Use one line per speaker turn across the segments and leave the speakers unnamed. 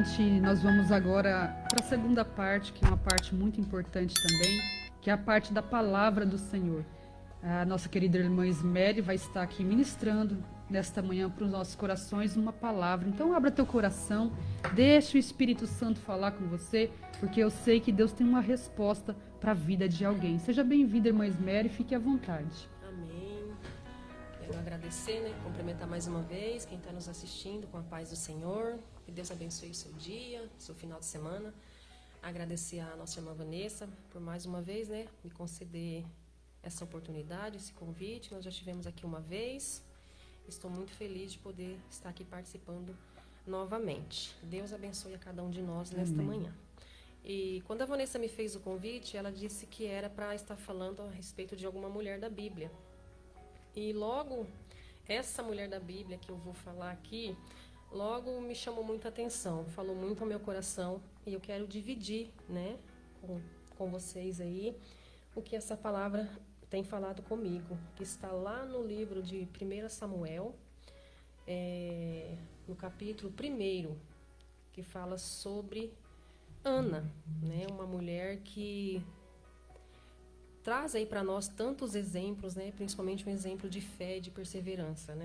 gente, nós vamos agora para a segunda parte, que é uma parte muito importante também, que é a parte da palavra do Senhor. A nossa querida irmã Ismere vai estar aqui ministrando nesta manhã para os nossos corações uma palavra. Então abra teu coração, deixe o Espírito Santo falar com você, porque eu sei que Deus tem uma resposta para a vida de alguém. Seja bem-vinda, irmã Ismere, fique à vontade.
Amém. Quero agradecer, cumprimentar mais uma vez quem está nos assistindo com a paz do Senhor. Que Deus abençoe o seu dia, seu final de semana. Agradecer a nossa irmã Vanessa por mais uma vez, me conceder essa oportunidade, esse convite. Nós já estivemos aqui uma vez. Estou muito feliz de poder estar aqui participando novamente. Deus abençoe a cada um de nós nesta manhã. E quando a Vanessa me fez o convite, ela disse que era para estar falando a respeito de alguma mulher da Bíblia. E logo, essa mulher da Bíblia que eu vou falar aqui, logo me chamou muita atenção, falou muito ao meu coração. E eu quero dividir, com vocês aí, o que essa palavra tem falado comigo, que está lá no livro de 1 Samuel, no capítulo 1, que fala sobre Ana, uma mulher que traz aí para nós tantos exemplos, principalmente um exemplo de fé e de perseverança.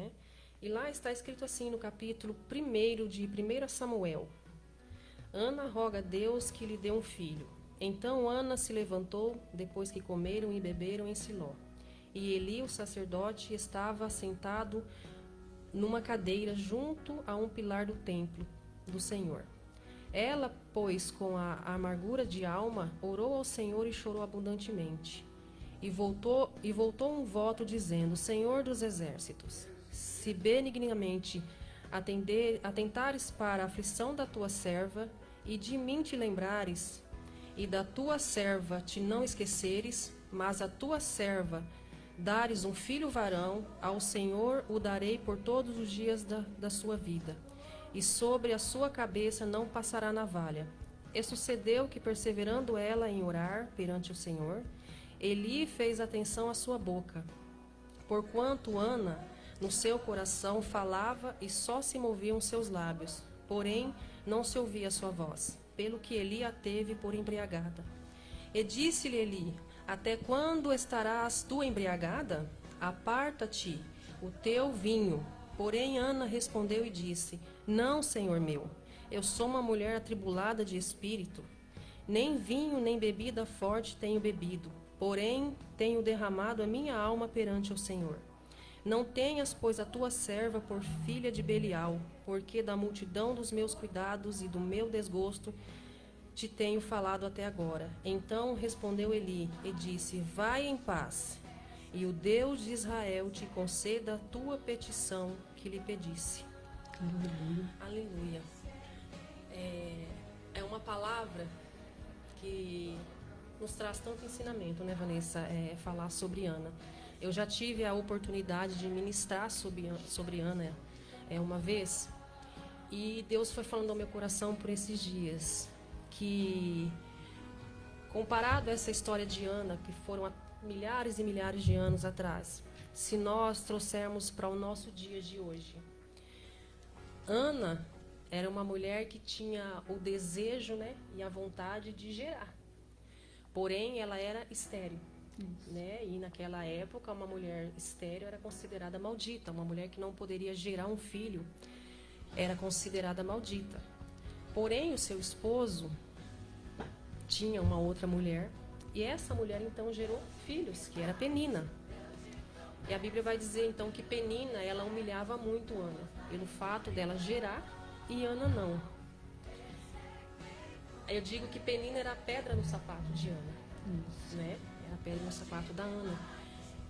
E lá está escrito assim no capítulo 1 de 1 Samuel: Ana roga a Deus que lhe dê um filho. Então Ana se levantou, depois que comeram e beberam em Siló. E Eli, o sacerdote, estava sentado numa cadeira junto a um pilar do templo do Senhor. Ela, pois, com a amargura de alma, orou ao Senhor e chorou abundantemente. E voltou um voto dizendo: Senhor dos exércitos, se benignamente atentares para a aflição da tua serva, e de mim te lembrares, e da tua serva te não esqueceres, mas a tua serva dares um filho varão, ao Senhor o darei por todos os dias da sua vida, e sobre a sua cabeça não passará navalha. E sucedeu que, perseverando ela em orar perante o Senhor, Eli fez atenção à sua boca, porquanto Ana no seu coração falava e só se moviam seus lábios, porém não se ouvia a sua voz, pelo que Eli a teve por embriagada. E disse-lhe Eli: Até quando estarás tu embriagada? Aparta-te o teu vinho. Porém Ana respondeu e disse: Não, Senhor meu, eu sou uma mulher atribulada de espírito. Nem vinho nem bebida forte tenho bebido, porém tenho derramado a minha alma perante o Senhor. Não tenhas, pois, a tua serva por filha de Belial, porque da multidão dos meus cuidados e do meu desgosto te tenho falado até agora. Então respondeu Eli e disse: Vai em paz, e o Deus de Israel te conceda a tua petição que lhe pedisse.
Aleluia.
Aleluia. É uma palavra que nos traz tanto ensinamento, Vanessa? Falar sobre Ana. Eu já tive a oportunidade de ministrar sobre Ana uma vez, e Deus foi falando ao meu coração por esses dias, que comparado a essa história de Ana, que foram há milhares e milhares de anos atrás, se nós trouxermos para o nosso dia de hoje, Ana era uma mulher que tinha o desejo, e a vontade de gerar, porém ela era estéril. E naquela época uma mulher estéril era considerada maldita, uma mulher que não poderia gerar um filho era considerada maldita. Porém o seu esposo tinha uma outra mulher, e essa mulher então gerou filhos, que era Penina. E a Bíblia vai dizer então que Penina, ela humilhava muito Ana, pelo fato dela gerar e Ana não. Eu digo que Penina era a pedra no sapato de Ana, a pedra no sapato da Ana.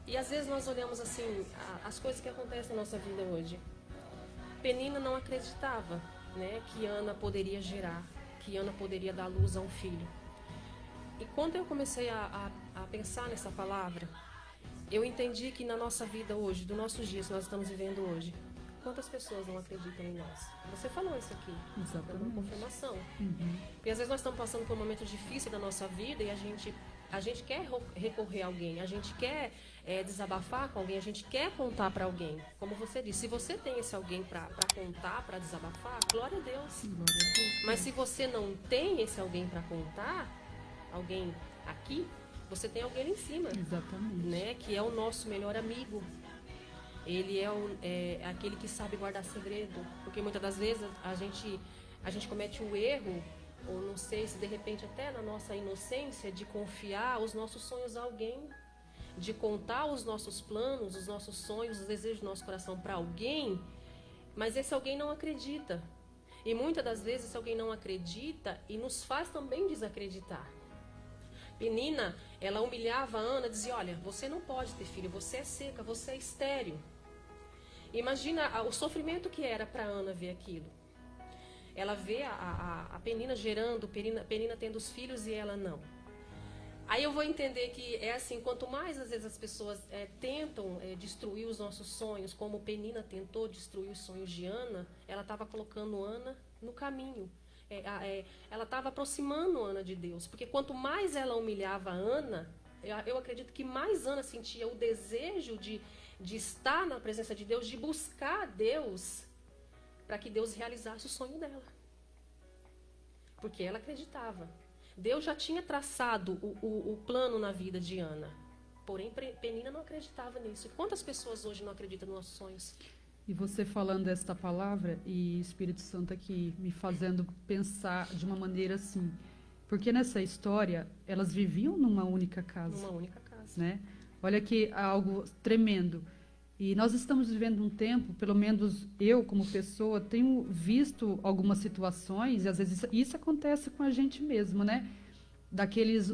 E às vezes nós olhamos assim as coisas que acontecem na nossa vida hoje. Penina não acreditava, que Ana poderia gerar, que Ana poderia dar luz a um filho. E quando eu comecei a pensar nessa palavra, eu entendi que na nossa vida hoje, dos nossos dias que nós estamos vivendo hoje, quantas pessoas não acreditam em nós? Você falou isso aqui, dando uma confirmação. E às vezes nós estamos passando por um momento difícil da nossa vida e a gente A gente quer recorrer a alguém, a gente quer desabafar com alguém, a gente quer contar para alguém. Como você disse, se você tem esse alguém para contar, para desabafar, glória a Deus.
Glória a Deus.
Mas se você não tem esse alguém para contar, alguém aqui, você tem alguém lá em cima.
Exatamente.
Né? Que é o nosso melhor amigo. Ele é aquele que sabe guardar segredo. Porque muitas das vezes a gente comete o erro, ou não sei se de repente até na nossa inocência, de confiar os nossos sonhos a alguém, de contar os nossos planos, os nossos sonhos, os desejos do nosso coração para alguém, mas esse alguém não acredita. E muitas das vezes esse alguém não acredita e nos faz também desacreditar. Penina, ela humilhava a Ana, dizia, olha, você não pode ter filho, você é seca, você é estéril. Imagina o sofrimento que era para Ana ver aquilo. Ela vê a Penina gerando, Penina tendo os filhos e ela não. Aí eu vou entender que é assim, quanto mais às vezes as pessoas tentam destruir os nossos sonhos, como Penina tentou destruir os sonhos de Ana, ela estava colocando Ana no caminho. Ela estava aproximando Ana de Deus, porque quanto mais ela humilhava a Ana, eu acredito que mais Ana sentia o desejo de estar na presença de Deus, de buscar Deus, para que Deus realizasse o sonho dela. Porque ela acreditava. Deus já tinha traçado o plano na vida de Ana. Porém, Penina não acreditava nisso. E quantas pessoas hoje não acreditam nos nossos sonhos?
E você falando esta palavra, e Espírito Santo aqui me fazendo pensar de uma maneira assim. Porque nessa história, elas viviam numa única casa.
Numa única casa.
Né? Olha que algo tremendo. E nós estamos vivendo um tempo, pelo menos eu como pessoa, tenho visto algumas situações, e às vezes isso acontece com a gente mesmo, né?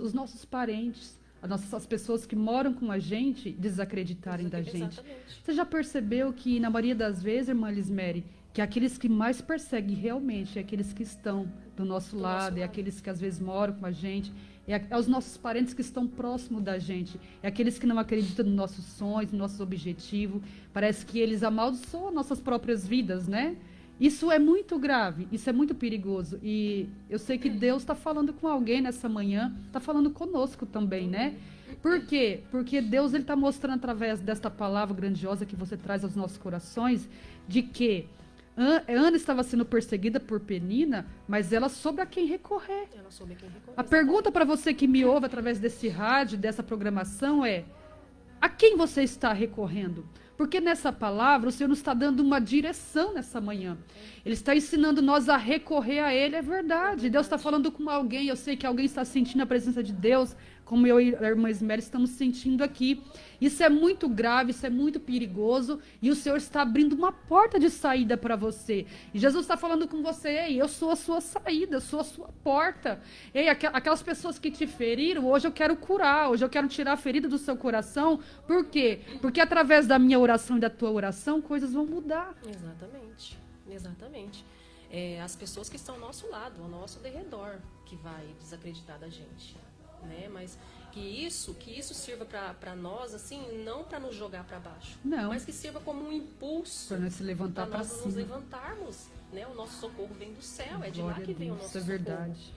Os nossos parentes, as pessoas que moram com a gente desacreditarem da gente.
Exatamente.
Você já percebeu que, na maioria das vezes, irmã Lismere, que aqueles que mais perseguem realmente é aqueles que estão do nosso lado, é aqueles que às vezes moram com a gente, é os nossos parentes que estão próximos da gente, é aqueles que não acreditam nos nossos sonhos, nos nossos objetivos. Parece que eles amaldiçoam nossas próprias vidas, né? Isso é muito grave, isso é muito perigoso. E eu sei que Deus está falando com alguém nessa manhã, está falando conosco também, né? Por quê? Porque Deus está mostrando através desta palavra grandiosa que você traz aos nossos corações, de que Ana estava sendo perseguida por Penina, mas ela soube a quem recorrer.
Ela soube a quem recorrer.
A pergunta para você que me ouve através desse rádio, dessa programação é: a quem você está recorrendo? Porque nessa palavra o Senhor nos está dando uma direção nessa manhã. Ele está ensinando nós a recorrer a Ele, é verdade. Deus está falando com alguém, eu sei que alguém está sentindo a presença de Deus, como eu e a irmã Ismere estamos sentindo aqui. Isso é muito grave, isso é muito perigoso, e o Senhor está abrindo uma porta de saída para você. E Jesus está falando com você: ei, eu sou a sua saída, eu sou a sua porta. Ei, aquelas pessoas que te feriram, hoje eu quero curar, hoje eu quero tirar a ferida do seu coração. Por quê? Porque através da minha oração e da tua oração, coisas vão mudar.
Exatamente, exatamente. As pessoas que estão ao nosso lado, ao nosso derredor, que vai desacreditar da gente, né? Mas que isso sirva para nós, assim, não para nos jogar para baixo,
não,
mas que sirva como um impulso
para nós se levantar para
nós
cima.
nos levantarmos, né? O nosso socorro vem do céu, é de lá que vem o nosso
socorro. Isso é verdade.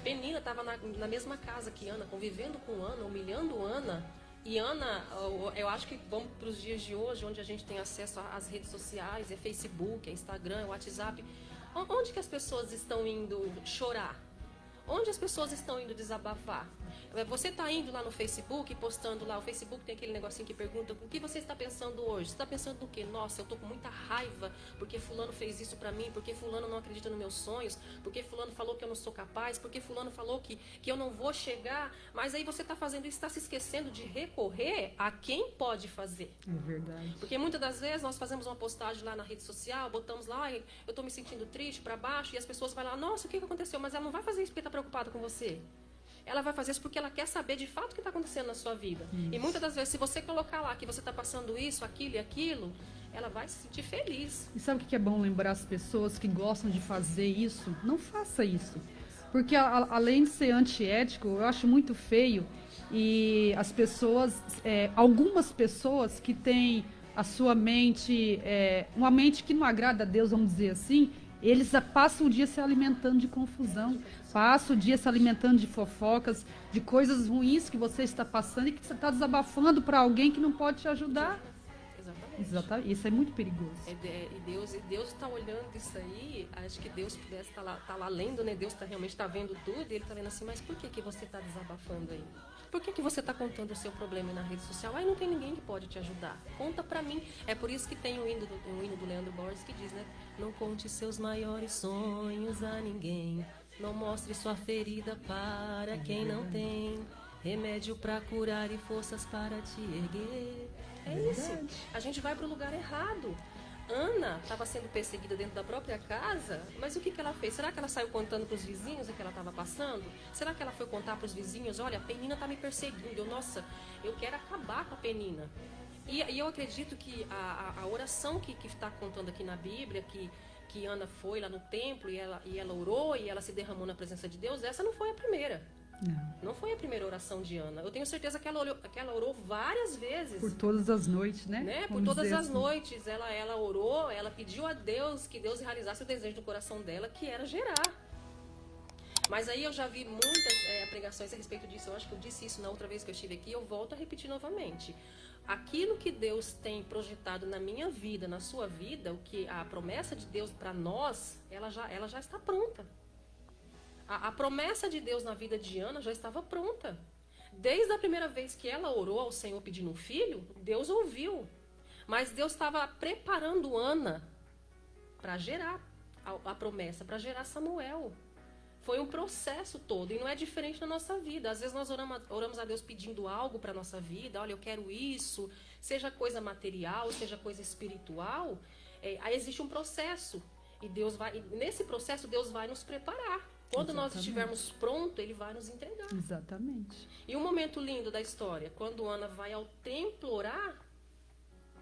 Penina estava na mesma casa que Ana, convivendo com Ana, humilhando Ana. E Ana, eu acho que vamos para os dias de hoje, onde a gente tem acesso às redes sociais, é Facebook, é Instagram, é WhatsApp. Onde que as pessoas estão indo chorar? Onde as pessoas estão indo desabafar? Você está indo lá no Facebook, postando lá, o Facebook tem aquele negocinho que pergunta: o que você está pensando hoje? Você está pensando no quê? Nossa, eu estou com muita raiva porque fulano fez isso para mim, porque fulano não acredita nos meus sonhos, porque fulano falou que eu não sou capaz, porque fulano falou que eu não vou chegar. Mas aí você está fazendo isso, está se esquecendo de recorrer a quem pode fazer.
É verdade.
Porque muitas das vezes nós fazemos uma postagem lá na rede social, botamos lá: eu estou me sentindo triste, para baixo, e as pessoas vão lá: nossa, o que aconteceu? Mas ela não vai fazer isso porque está preocupada com você. Ela vai fazer isso porque ela quer saber de fato o que está acontecendo na sua vida. Isso. E muitas das vezes, se você colocar lá que você está passando isso, aquilo e aquilo, ela vai se sentir feliz.
E sabe o que é bom lembrar as pessoas que gostam de fazer isso? Não faça isso. Porque além de ser antiético, eu acho muito feio. E as pessoas, algumas pessoas que têm a sua mente, uma mente que não agrada a Deus, vamos dizer assim, Eles passam o dia se alimentando de confusão, passam o dia se alimentando de fofocas, de coisas ruins que você está passando e que você está desabafando para alguém que não pode te ajudar.
Exatamente.
Exatamente. Isso é muito perigoso.
E Deus está olhando isso aí. Acho que Deus pudesse estar lá lendo, né? Deus realmente está vendo tudo. E ele está vendo assim, mas por que você está desabafando aí? Por que você está contando o seu problema na rede social? Aí não tem ninguém que pode te ajudar. Conta pra mim. É por isso que tem o hino do Leandro Borges que diz, né? Não conte seus maiores sonhos a ninguém. Não mostre sua ferida para quem não tem. Remédio pra curar e forças para te erguer. É isso. A gente vai pro lugar errado. Ana estava sendo perseguida dentro da própria casa, mas o que ela fez? Será que ela saiu contando para os vizinhos o que ela estava passando? Será que ela foi contar para os vizinhos, olha, a Penina está me perseguindo, nossa, eu quero acabar com a Penina. E eu acredito que a oração que está contando aqui na Bíblia, que Ana foi lá no templo e ela orou e ela se derramou na presença de Deus, essa não foi a primeira. Não foi a primeira oração de Ana. Eu tenho certeza que ela orou várias vezes.
Por todas as noites, né?
Por todas as noites. Ela orou, ela pediu a Deus que Deus realizasse o desejo do coração dela, que era gerar. Mas aí eu já vi muitas pregações a respeito disso. Eu acho que eu disse isso na outra vez que eu estive aqui. Eu volto a repetir novamente. Aquilo que Deus tem projetado na minha vida, na sua vida, a promessa de Deus para nós, ela já está pronta. A promessa de Deus na vida de Ana já estava pronta. Desde a primeira vez que ela orou ao Senhor pedindo um filho, Deus ouviu. Mas Deus estava preparando Ana para gerar a promessa, para gerar Samuel. Foi um processo todo e não é diferente na nossa vida. Às vezes nós oramos a Deus pedindo algo para a nossa vida. Olha, eu quero isso, seja coisa material, seja coisa espiritual. Aí existe um processo. E nesse processo Deus vai nos preparar. Quando nós estivermos prontos, Ele vai nos entregar.
Exatamente.
E um momento lindo da história, quando Ana vai ao templo orar,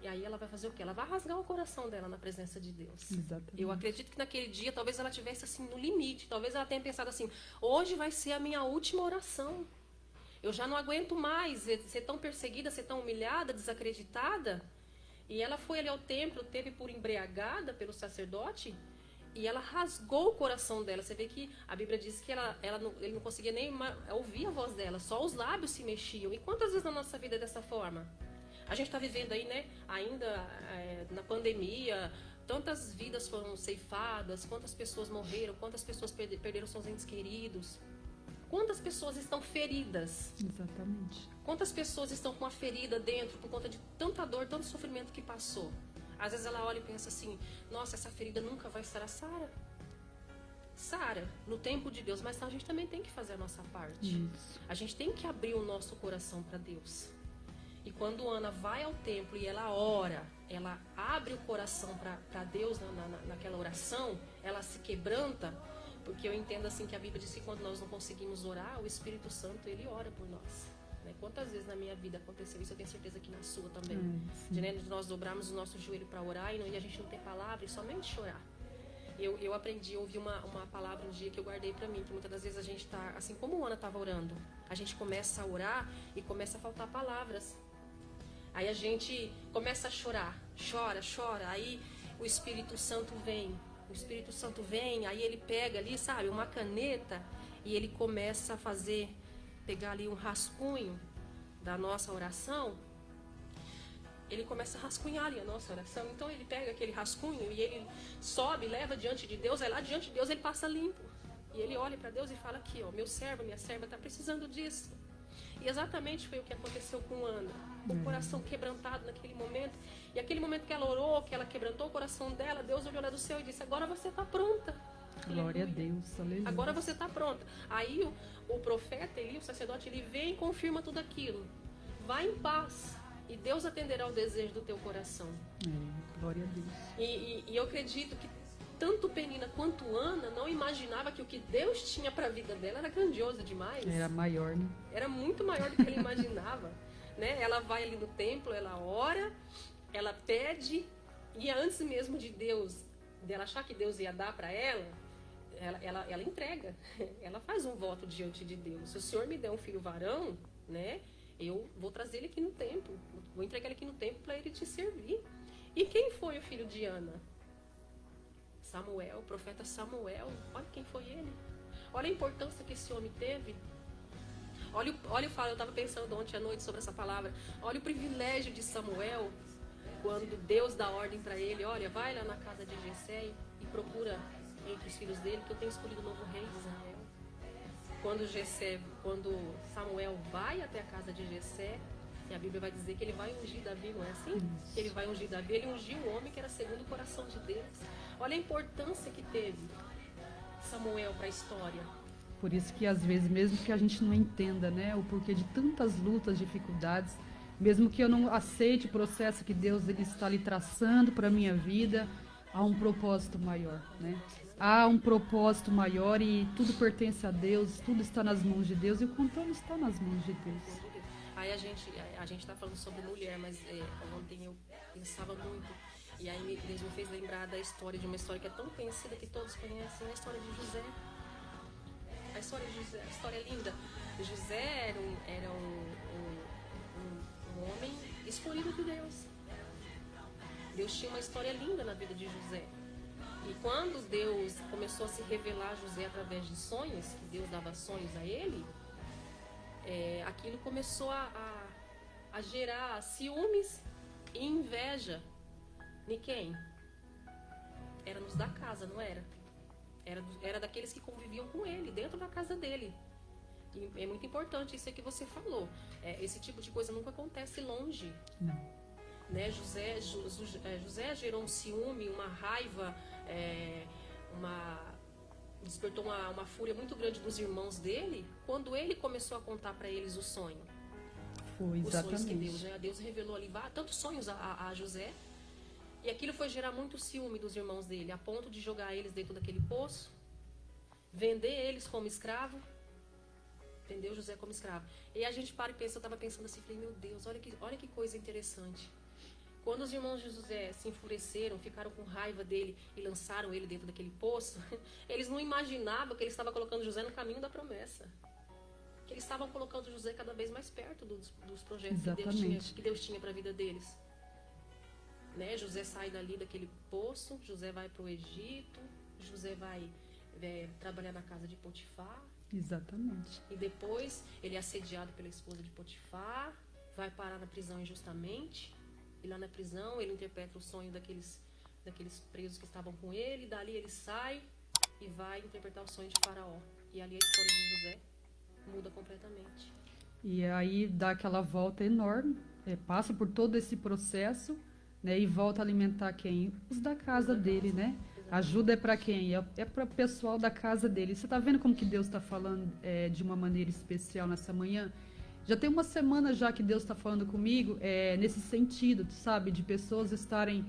e aí ela vai fazer o quê? Ela vai rasgar o coração dela na presença de Deus.
Exatamente.
Eu acredito que naquele dia, talvez ela estivesse assim no limite. Talvez ela tenha pensado assim, hoje vai ser a minha última oração. Eu já não aguento mais ser tão perseguida, ser tão humilhada, desacreditada. E ela foi ali ao templo, teve por embriagada pelo sacerdote, e ela rasgou o coração dela. Você vê que a Bíblia diz que ele não conseguia nem ouvir a voz dela, só os lábios se mexiam. E quantas vezes na nossa vida é dessa forma? A gente está vivendo aí, né, ainda na pandemia, tantas vidas foram ceifadas, quantas pessoas morreram, quantas pessoas perderam seus entes queridos. Quantas pessoas estão feridas?
Exatamente.
Quantas pessoas estão com uma ferida dentro por conta de tanta dor, tanto sofrimento que passou? Às vezes ela olha e pensa assim, nossa, essa ferida nunca vai sarar. Sara, no tempo de Deus, mas a gente também tem que fazer a nossa parte.
Isso.
A gente tem que abrir o nosso coração para Deus. E quando Ana vai ao templo e ela ora, ela abre o coração para Deus naquela oração, ela se quebranta, porque eu entendo assim que a Bíblia diz que quando nós não conseguimos orar, o Espírito Santo, ele ora por nós. Quantas vezes na minha vida aconteceu isso, eu tenho certeza que na sua também. De nós dobrarmos o nosso joelho para orar e a gente não ter palavra e somente chorar. Eu aprendi, eu ouvi uma palavra um dia que eu guardei para mim, que muitas das vezes a gente está, assim como Ana estava orando, a gente começa a orar e começa a faltar palavras. Aí a gente começa a chorar, chora, aí o Espírito Santo vem, aí ele pega ali, sabe, uma caneta e ele começa a pegar ali um rascunho da nossa oração, ele começa a rascunhar ali a nossa oração. Então ele pega aquele rascunho e ele sobe, leva diante de Deus, aí lá diante de Deus ele passa limpo. E ele olha para Deus e fala aqui, ó, meu servo, minha serva está precisando disso. E exatamente foi o que aconteceu com Ana. O coração quebrantado naquele momento. E aquele momento que ela orou, que ela quebrantou o coração dela, Deus olhou lá do céu e disse, agora você está pronta.
Glória a Deus, aleluia.
Agora você está pronta. Aí o profeta Eli, o sacerdote, ele vem e confirma tudo aquilo. Vai em paz e Deus atenderá o desejo do teu coração.
Glória a Deus.
E eu acredito que tanto Penina quanto Ana não imaginava que o que Deus tinha para a vida dela era grandioso demais.
Era maior, né?
Era muito maior do que ela imaginava. Né? Ela vai ali no templo, ela ora, ela pede, e antes mesmo dela achar que Deus ia dar para ela entrega. Ela faz um voto diante de Deus. Se o Senhor me der um filho varão, né, eu vou trazer ele aqui no templo. Vou entregar ele aqui no templo para ele te servir. E quem foi o filho de Ana? Samuel, o profeta Samuel, olha quem foi ele. Olha a importância que esse homem teve. Olha, eu estava pensando ontem à noite sobre essa palavra. Olha o privilégio de Samuel, quando Deus dá ordem para ele, olha, vai lá na casa de Jessé e procura entre os filhos dele, que eu tenho escolhido o novo rei de Israel. Quando Samuel vai até a casa de Jessé, e a Bíblia vai dizer que ele vai ungir Davi, não é assim? Que ele vai ungir Davi, ele ungiu o homem que era segundo o coração de Deus. Olha a importância que teve Samuel para a história.
Por isso que às vezes, mesmo que a gente não entenda, né, o porquê de tantas lutas, dificuldades, mesmo que eu não aceite o processo que Deus ele está ali traçando para a minha vida, há um propósito maior, né? Há um propósito maior e tudo pertence a Deus, tudo está nas mãos de Deus e o controle está nas mãos de Deus.
Aí a gente está falando sobre mulher, mas ontem eu pensava muito, e aí Deus me fez lembrar da história, de uma história que é tão conhecida que todos conhecem, a história de José. A história de José, a história é linda. José era um homem escolhido de Deus. Deus tinha uma história linda na vida de José. E quando Deus começou a se revelar a José através de sonhos, que Deus dava sonhos a ele, aquilo começou a gerar ciúmes e inveja. De quem? Era nos da casa, não era? Era daqueles que conviviam com ele, dentro da casa dele. E é muito importante isso que você falou. Esse tipo de coisa nunca acontece longe.
Não.
Né? José gerou um ciúme, uma raiva, despertou uma fúria muito grande dos irmãos dele, quando ele começou a contar para eles o sonho.
Foi, exatamente.
Os sonhos que Deus, né? Deus revelou ali tantos sonhos a José. E aquilo foi gerar muito ciúme dos irmãos dele, a ponto de jogar eles dentro daquele poço, vender eles como escravo, vendeu José como escravo. E a gente para e pensa, eu estava pensando assim, falei, meu Deus, olha que coisa interessante. Quando os irmãos de José se enfureceram, ficaram com raiva dele e lançaram ele dentro daquele poço, eles não imaginavam que eles estavam colocando José no caminho da promessa. Que eles estavam colocando José cada vez mais perto dos projetos que Deus tinha para a vida deles. Né? José sai dali daquele poço, José vai para o Egito, José vai trabalhar na casa de Potifar.
Exatamente.
E depois ele é assediado pela esposa de Potifar, vai parar na prisão injustamente, e lá na prisão ele interpreta o sonho daqueles presos que estavam com ele, e dali ele sai e vai interpretar o sonho de Faraó. E ali a história de José muda completamente.
E aí dá aquela volta enorme, passa por todo esse processo, né, e volta a alimentar quem? Os da casa dele, né? Ajuda é para quem? É para o pessoal da casa dele. Você está vendo como que Deus está falando de uma maneira especial nessa manhã? Já tem uma semana já que Deus está falando comigo nesse sentido, sabe? De pessoas estarem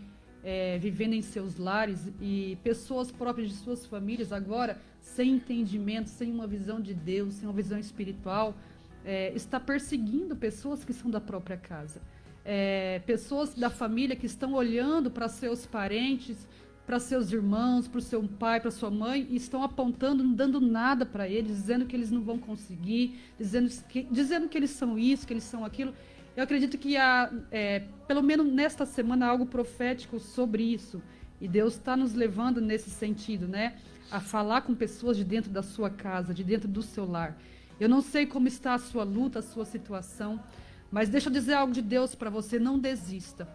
vivendo em seus lares e pessoas próprias de suas famílias agora sem entendimento, sem uma visão de Deus, sem uma visão espiritual, está perseguindo pessoas que são da própria casa. Pessoas da família que estão olhando para seus parentes, para seus irmãos, para o seu pai, para sua mãe, e estão apontando, não dando nada para eles, dizendo que eles não vão conseguir, dizendo que eles são isso, que eles são aquilo. Eu acredito que há, pelo menos nesta semana, algo profético sobre isso. E Deus está nos levando nesse sentido, né? A falar com pessoas de dentro da sua casa, de dentro do seu lar. Eu não sei como está a sua luta, a sua situação, mas deixa eu dizer algo de Deus para você, não desista.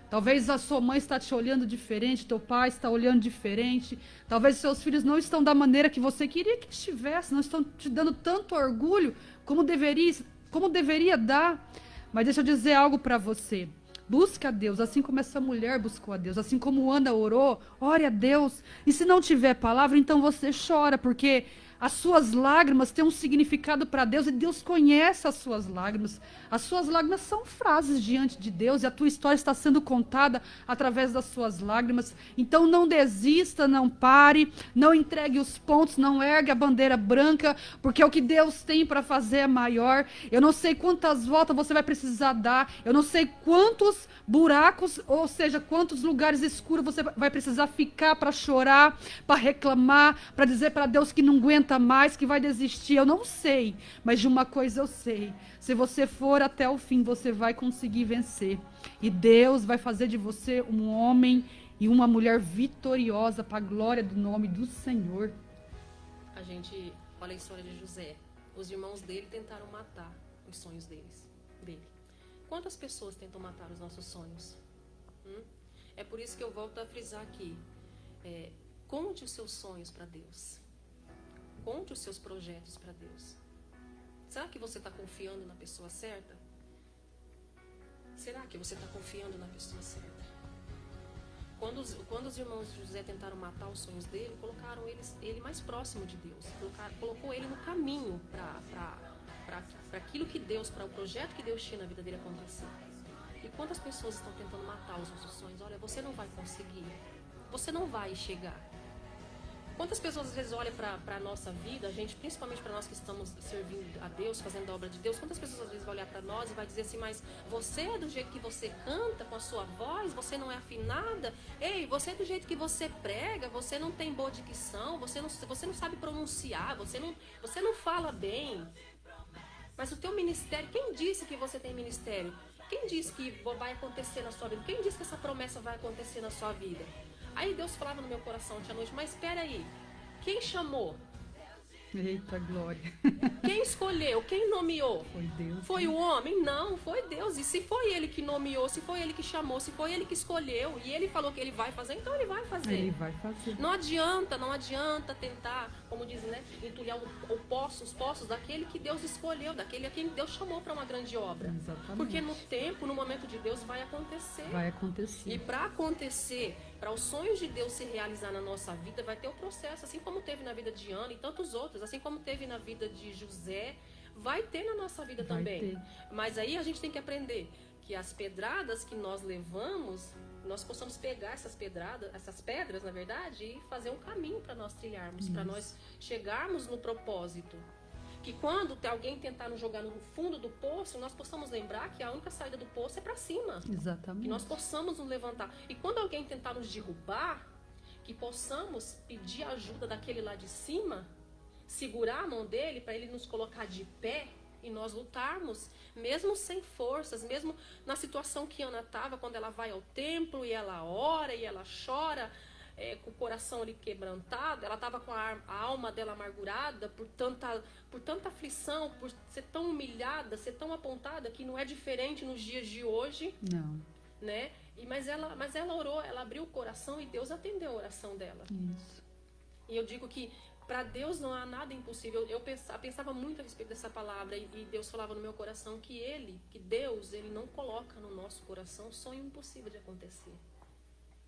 Talvez a sua mãe está te olhando diferente, teu pai está olhando diferente, talvez seus filhos não estão da maneira que você queria que estivessem, não estão te dando tanto orgulho como deveria dar. Mas deixa eu dizer algo para você. Busca a Deus, assim como essa mulher buscou a Deus, assim como Ana orou, ore a Deus. E se não tiver palavra, então você chora, porque as suas lágrimas têm um significado para Deus e Deus conhece as suas lágrimas. As suas lágrimas são frases diante de Deus e a tua história está sendo contada através das suas lágrimas. Então não desista, não pare, não entregue os pontos, não ergue a bandeira branca, porque o que Deus tem para fazer é maior. Eu não sei quantas voltas você vai precisar dar, eu não sei quantos buracos, ou seja, quantos lugares escuros você vai precisar ficar para chorar, para reclamar, para dizer para Deus que não aguenta mais, que vai desistir. Eu não sei, mas de uma coisa eu sei: se você for até o fim, você vai conseguir vencer, e Deus vai fazer de você um homem e uma mulher vitoriosa para a glória do nome do Senhor.
A gente olha a história de José. Os irmãos dele tentaram matar os sonhos dele. Quantas pessoas tentam matar os nossos sonhos? É por isso que eu volto a frisar aqui. Conte os seus sonhos para Deus. Conte os seus projetos para Deus. Será que você está confiando na pessoa certa? Será que você está confiando na pessoa certa? Quando os irmãos de José tentaram matar os sonhos dele, colocaram ele mais próximo de Deus. Colocou ele no caminho para aquilo que Deus, para o projeto que Deus tinha na vida dele acontecer. E quantas pessoas estão tentando matar os nossos sonhos? Olha, você não vai conseguir. Você não vai chegar. Quantas pessoas às vezes olham para a nossa vida, a gente, principalmente para nós que estamos servindo a Deus, fazendo a obra de Deus, quantas pessoas às vezes vão olhar para nós e vai dizer assim, mas você é do jeito que você canta, com a sua voz, você não é afinada, ei, você é do jeito que você prega, você não tem boa dicção, você não sabe pronunciar, você não fala bem. Mas o teu ministério, quem disse que você tem ministério? Quem disse que vai acontecer na sua vida? Quem disse que essa promessa vai acontecer na sua vida? Aí Deus falava no meu coração ontem à noite, mas espera aí, quem chamou?
Eita glória.
Quem escolheu? Quem nomeou?
Foi Deus.
Foi o homem? Não, foi Deus. E se foi ele que nomeou, se foi ele que chamou, se foi ele que escolheu, e ele falou que ele vai fazer, então ele vai fazer.
Ele vai fazer.
Não adianta tentar, como dizem, né, entulhar os poços daquele que Deus escolheu, daquele a quem Deus chamou para uma grande obra.
Exatamente.
Porque no tempo, no momento de Deus, vai acontecer.
Vai acontecer.
E para acontecer, para os sonhos de Deus se realizar na nossa vida, vai ter o processo, assim como teve na vida de Ana e tantos outros, assim como teve na vida de José, vai ter na nossa vida também. Mas aí a gente tem que aprender que as pedradas que nós levamos, nós possamos pegar essas pedras, na verdade, e fazer um caminho para nós trilharmos, para nós chegarmos no propósito. Que quando alguém tentar nos jogar no fundo do poço, nós possamos lembrar que a única saída do poço é para cima.
Exatamente.
Que nós possamos nos levantar. E quando alguém tentar nos derrubar, que possamos pedir ajuda daquele lá de cima, segurar a mão dele para ele nos colocar de pé e nós lutarmos, mesmo sem forças, mesmo na situação que Ana estava, quando ela vai ao templo e ela ora e ela chora, com o coração ali quebrantado, ela estava com a alma dela amargurada por tanta aflição, por ser tão humilhada, ser tão apontada, que não é diferente nos dias de hoje.
Não.
Né? Mas ela orou, ela abriu o coração e Deus atendeu a oração dela.
Isso.
E eu digo que para Deus não há nada impossível. Eu pensava muito a respeito dessa palavra e Deus falava no meu coração que Deus, ele não coloca no nosso coração sonho impossível de acontecer.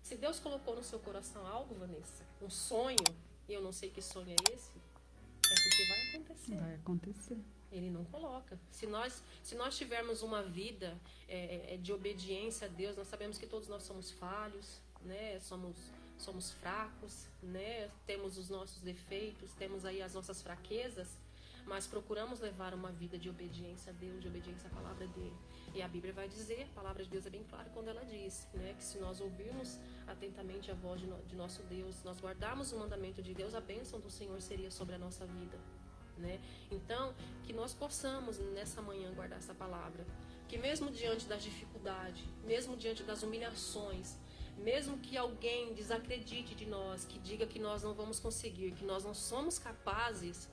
Se Deus colocou no seu coração algo, Vanessa, um sonho, e eu não sei que sonho é esse, é porque vai acontecer.
Vai acontecer.
Ele não coloca. Se nós tivermos uma vida de obediência a Deus, nós sabemos que todos nós somos falhos, né? Somos fracos, né? Temos os nossos defeitos, temos aí as nossas fraquezas, mas procuramos levar uma vida de obediência a Deus, de obediência à palavra dele. E a Bíblia vai dizer, a palavra de Deus é bem clara quando ela diz, né, que se nós ouvirmos atentamente a voz de nosso Deus, nós guardarmos o mandamento de Deus, a bênção do Senhor seria sobre a nossa vida. Né? Então, que nós possamos nessa manhã guardar essa palavra, que mesmo diante das dificuldades, mesmo diante das humilhações, mesmo que alguém desacredite de nós, que diga que nós não vamos conseguir, que nós não somos capazes,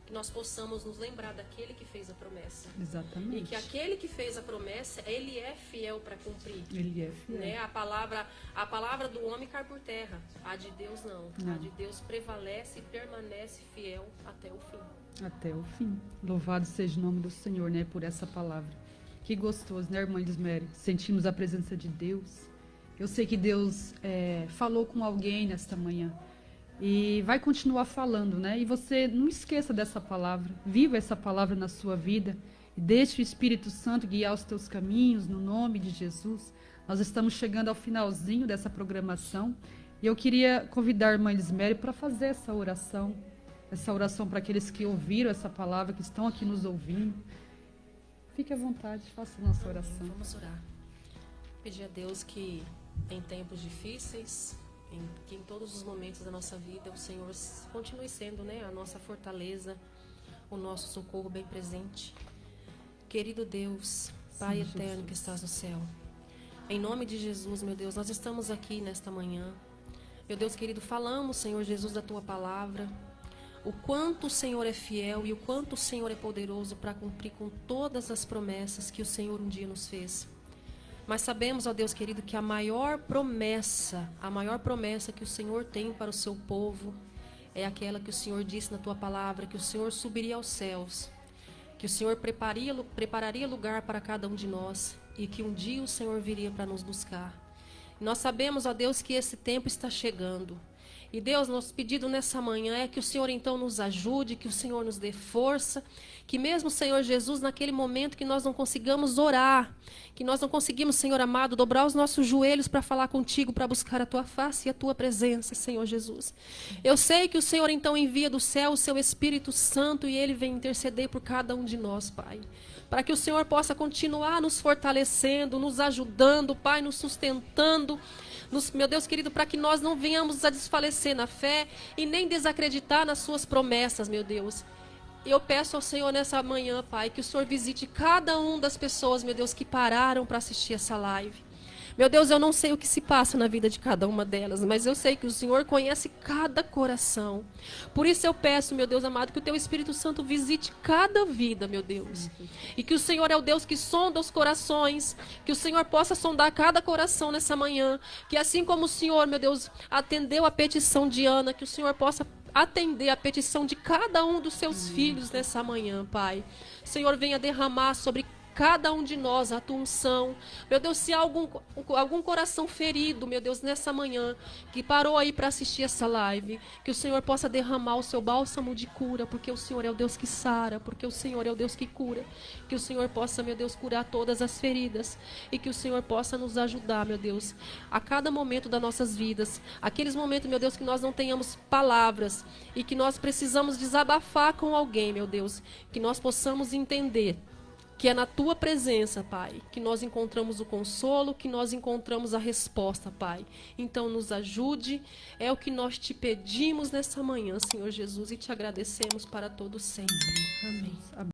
que nós possamos nos lembrar daquele que fez a promessa.
Exatamente.
E que aquele que fez a promessa, ele é fiel para cumprir.
Ele é fiel.
Né? A palavra do homem cai por terra. A de Deus não. A de Deus prevalece e permanece fiel até o fim.
Até o fim. Louvado seja o nome do Senhor, né, por essa palavra. Que gostoso, né, irmã Lismere? Sentimos a presença de Deus. Eu sei que Deus falou com alguém nesta manhã. E vai continuar falando, né? E você não esqueça dessa palavra. Viva essa palavra na sua vida. E deixe o Espírito Santo guiar os teus caminhos, no nome de Jesus. Nós estamos chegando ao finalzinho dessa programação. E eu queria convidar a irmã Lismere para fazer essa oração. Essa oração para aqueles que ouviram essa palavra, que estão aqui nos ouvindo. Fique à vontade, faça a nossa oração.
Vamos orar. Pedir a Deus que em tempos difíceis, que em todos os momentos da nossa vida o Senhor continue sendo, né, a nossa fortaleza, o nosso socorro bem presente. Querido Deus, Pai eterno que estás no céu, Em nome de Jesus, meu Deus, nós estamos aqui nesta manhã. Meu Deus querido, falamos, Senhor Jesus, da Tua palavra. O quanto o Senhor é fiel e o quanto o Senhor é poderoso para cumprir com todas as promessas que o Senhor um dia nos fez. Mas sabemos, ó Deus querido, que a maior promessa que o Senhor tem para o seu povo é aquela que o Senhor disse na Tua palavra, que o Senhor subiria aos céus, que o Senhor prepararia lugar para cada um de nós e que um dia o Senhor viria para nos buscar. Nós sabemos, ó Deus, que esse tempo está chegando. E Deus, nosso pedido nessa manhã é que o Senhor então nos ajude, que o Senhor nos dê força, que mesmo, Senhor Jesus, naquele momento que nós não consigamos orar, que nós não conseguimos, Senhor amado, dobrar os nossos joelhos para falar contigo, para buscar a Tua face e a Tua presença, Senhor Jesus. Eu sei que o Senhor então envia do céu o Seu Espírito Santo e Ele vem interceder por cada um de nós, Pai. Para que o Senhor possa continuar nos fortalecendo, nos ajudando, Pai, nos sustentando, meu Deus querido, para que nós não venhamos a desfalecer na fé e nem desacreditar nas suas promessas, meu Deus. Eu peço ao Senhor nessa manhã, Pai, que o Senhor visite cada um das pessoas, meu Deus, que pararam para assistir essa live. Meu Deus, eu não sei o que se passa na vida de cada uma delas, mas eu sei que o Senhor conhece cada coração. Por isso eu peço, meu Deus amado, que o Teu Espírito Santo visite cada vida, meu Deus. E que o Senhor é o Deus que sonda os corações, que o Senhor possa sondar cada coração nessa manhã, que assim como o Senhor, meu Deus, atendeu a petição de Ana, que o Senhor possa atender a petição de cada um dos Seus filhos nessa manhã, Pai. Senhor, venha derramar sobre cada um de nós a Tua unção. Meu Deus, se há algum coração ferido, meu Deus, nessa manhã, que parou aí para assistir essa live, que o Senhor possa derramar o Seu bálsamo de cura, porque o Senhor é o Deus que sara, porque o Senhor é o Deus que cura. Que o Senhor possa, meu Deus, curar todas as feridas e que o Senhor possa nos ajudar, meu Deus, a cada momento das nossas vidas. Aqueles momentos, meu Deus, que nós não tenhamos palavras e que nós precisamos desabafar com alguém, meu Deus, que nós possamos entender que é na Tua presença, Pai, que nós encontramos o consolo, que nós encontramos a resposta, Pai. Então nos ajude, é o que nós Te pedimos nessa manhã, Senhor Jesus, e Te agradecemos para todo sempre. Amém.